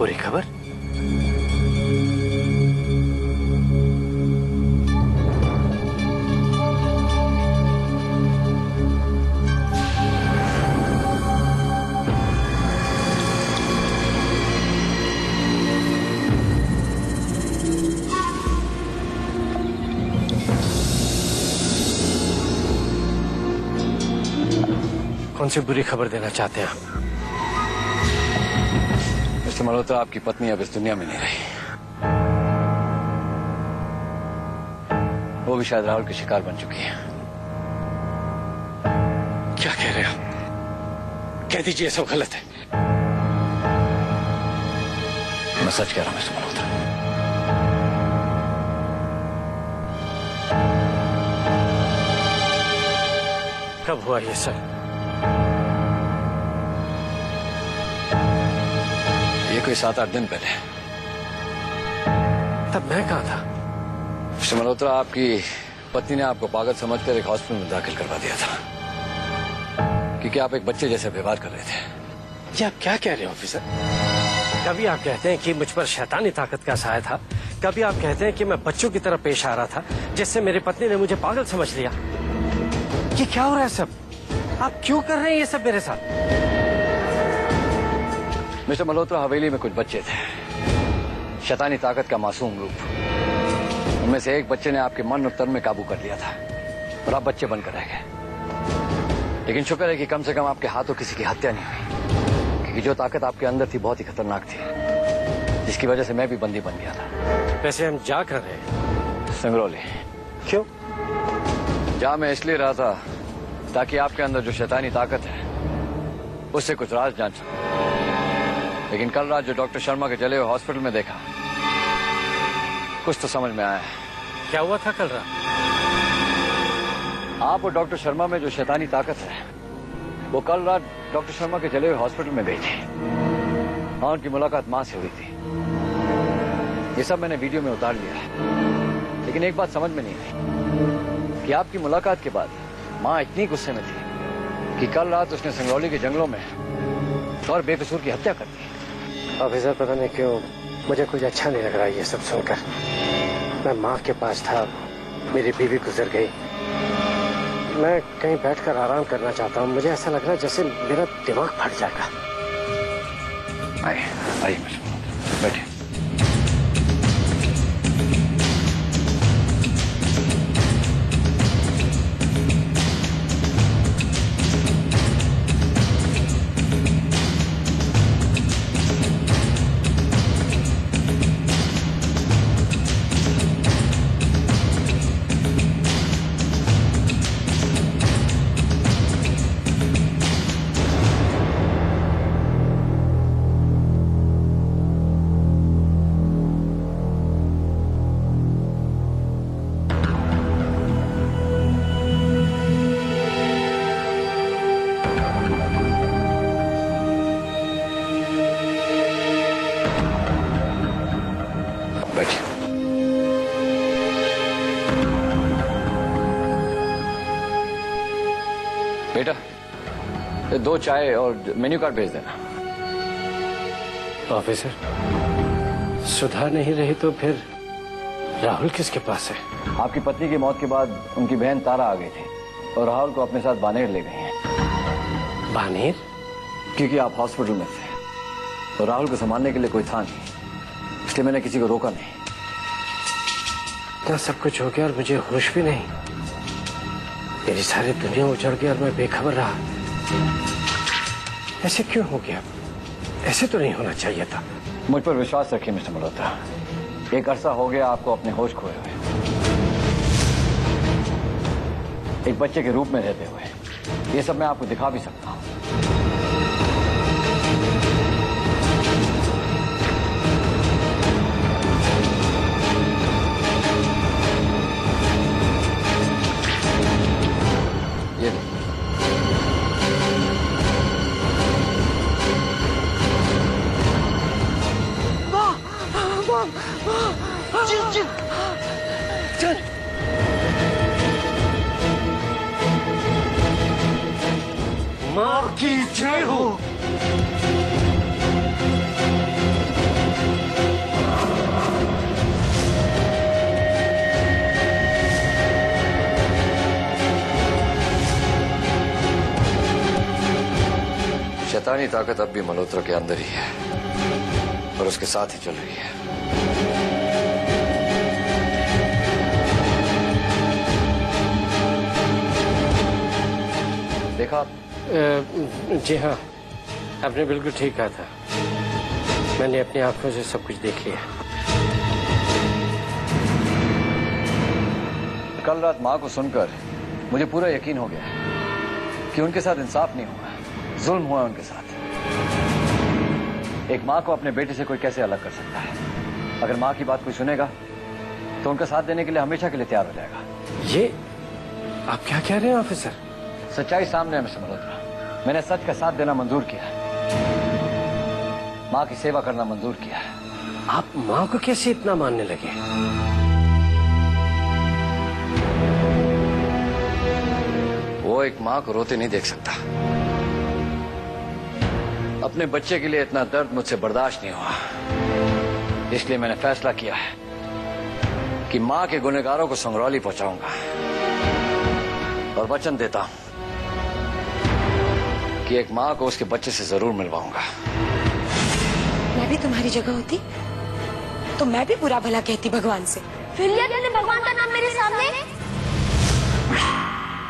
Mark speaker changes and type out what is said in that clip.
Speaker 1: बुरी खबर? कौन सी बुरी खबर देना चाहते हैं आप?
Speaker 2: मिस्टर मल्होत्रा, आपकी पत्नी अब इस दुनिया में नहीं रही। वो भी शायद राहुल की शिकार बन चुकी है।
Speaker 1: क्या कह रहे हो? कह दीजिए सब गलत है।
Speaker 2: मैं सच कह रहा हूं मिस्टर मल्होत्रा।
Speaker 1: कब हुआ ये सब?
Speaker 2: ये कोई 7-8 दिन पहले।
Speaker 1: तब मैं कहाँ था?
Speaker 2: मिस्टर मल्होत्रा, आपकी पत्नी ने आपको पागल समझकर एक हॉस्पिटल में दाखिल करवा दिया था, क्योंकि आप एक बच्चे जैसे व्यवहार कर रहे थे।
Speaker 1: ये आप क्या कह रहे हो ऑफिसर? कभी आप कहते हैं कि मुझ पर शैतानी ताकत का साया था, कभी आप कहते हैं कि मैं बच्चों की तरह पेश आ रहा था, जिससे मेरी पत्नी ने मुझे पागल समझ लिया। ये क्या हो रहा है सब? आप क्यों कर रहे हैं ये सब मेरे साथ?
Speaker 2: मिस्टर मल्होत्रा, हवेली में कुछ बच्चे थे, शैतानी ताकत का मासूम रूप। उनमें से एक बच्चे ने आपके मन और तन में काबू कर लिया था और आप बच्चे बनकर रह गए। लेकिन शुक्र है कि कम से कम आपके हाथों किसी की हत्या नहीं हुई, क्योंकि जो ताकत आपके अंदर थी बहुत ही खतरनाक थी, जिसकी वजह से मैं भी बंदी बन गया था।
Speaker 1: वैसे हम जा कर रहे हैं
Speaker 2: संगरौली।
Speaker 1: क्यों?
Speaker 2: जा मैं इसलिए रहा था ताकि आपके अंदर जो शैतानी ताकत है उससे कुछ राज जान सकूं। लेकिन कल रात जो डॉक्टर शर्मा के जले हुए हॉस्पिटल में देखा, कुछ तो समझ में आया।
Speaker 1: क्या हुआ था कल रात?
Speaker 2: आप और डॉक्टर शर्मा में जो शैतानी ताकत है वो कल रात डॉक्टर शर्मा के जले हुए हॉस्पिटल में गई थी। वहां उनकी मुलाकात मां से हुई थी। ये सब मैंने वीडियो में उतार लिया है। लेकिन एक बात समझ में नहीं आई कि आपकी मुलाकात के बाद मां इतनी गुस्से में थी कि कल रात उसने संगरौली के जंगलों में और बेकसूर की हत्या कर दी।
Speaker 1: ऑफिसर, पता नहीं क्यों मुझे कुछ अच्छा नहीं लग रहा ये सब सुनकर। मैं माँ के पास था, मेरी बीवी गुजर गई। मैं कहीं बैठकर आराम करना चाहता हूँ। मुझे ऐसा लग रहा है जैसे मेरा दिमाग फट जाएगा।
Speaker 2: आइए बैठिए। बेटा, 2 चाय और मेन्यू कार्ड भेज देना।
Speaker 1: ऑफिसर, सुधा नहीं रही तो फिर राहुल किसके पास है?
Speaker 2: आपकी पत्नी की मौत के बाद उनकी बहन तारा आ गई थी और राहुल को अपने साथ बानेर ले गई हैं।
Speaker 1: बानेर?
Speaker 2: क्योंकि आप हॉस्पिटल में थे और राहुल को संभालने के लिए कोई था नहीं, इसलिए मैंने किसी को रोका नहीं।
Speaker 1: इतना सब कुछ हो गया और मुझे होश भी नहीं। मेरी सारी दुनिया उजड़ गई और मैं बेखबर रहा। ऐसे क्यों हो गया? ऐसे तो नहीं होना चाहिए था।
Speaker 2: मुझ पर विश्वास रखिए मिस्टर मल्होत्रा, एक अरसा हो गया आपको अपने होश खोए हुए, एक बच्चे के रूप में रहते हुए। ये सब मैं आपको दिखा भी सकता हूँ। ये
Speaker 1: चल। मां की जय हो।
Speaker 2: शैतानी ताकत अब भी मल्होत्रा के अंदर ही है और उसके साथ ही चल रही है। देखा?
Speaker 1: जी हाँ, आपने बिल्कुल ठीक कहा था। मैंने अपनी आंखों से सब कुछ देख लिया।
Speaker 2: कल रात माँ को सुनकर मुझे पूरा यकीन हो गया कि उनके साथ इंसाफ नहीं हुआ, जुल्म हुआ उनके साथ। एक माँ को अपने बेटे से कोई कैसे अलग कर सकता है? अगर माँ की बात कोई सुनेगा तो उनका साथ देने के लिए हमेशा के लिए तैयार हो जाएगा।
Speaker 1: ये आप क्या कह रहे हैं ऑफिसर?
Speaker 2: सच्चाई सामने है मिस्टर मल्होत्रा। मैंने सच का साथ देना मंजूर किया, माँ की सेवा करना मंजूर किया।
Speaker 1: आप माँ को कैसे इतना मानने लगे?
Speaker 2: वो एक माँ को रोते नहीं देख सकता। अपने बच्चे के लिए इतना दर्द मुझसे बर्दाश्त नहीं हुआ, इसलिए मैंने फैसला किया है कि माँ के गुनहगारों को संगरौली पहुंचाऊंगा और वचन देता हूं कि एक माँ को उसके बच्चे से जरूर मिलवाऊंगा।
Speaker 3: मैं भी तुम्हारी जगह होती तो मैं भी बुरा भला कहती भगवान से।
Speaker 4: फिर लिया तुमने भगवान का नाम मेरे सामने?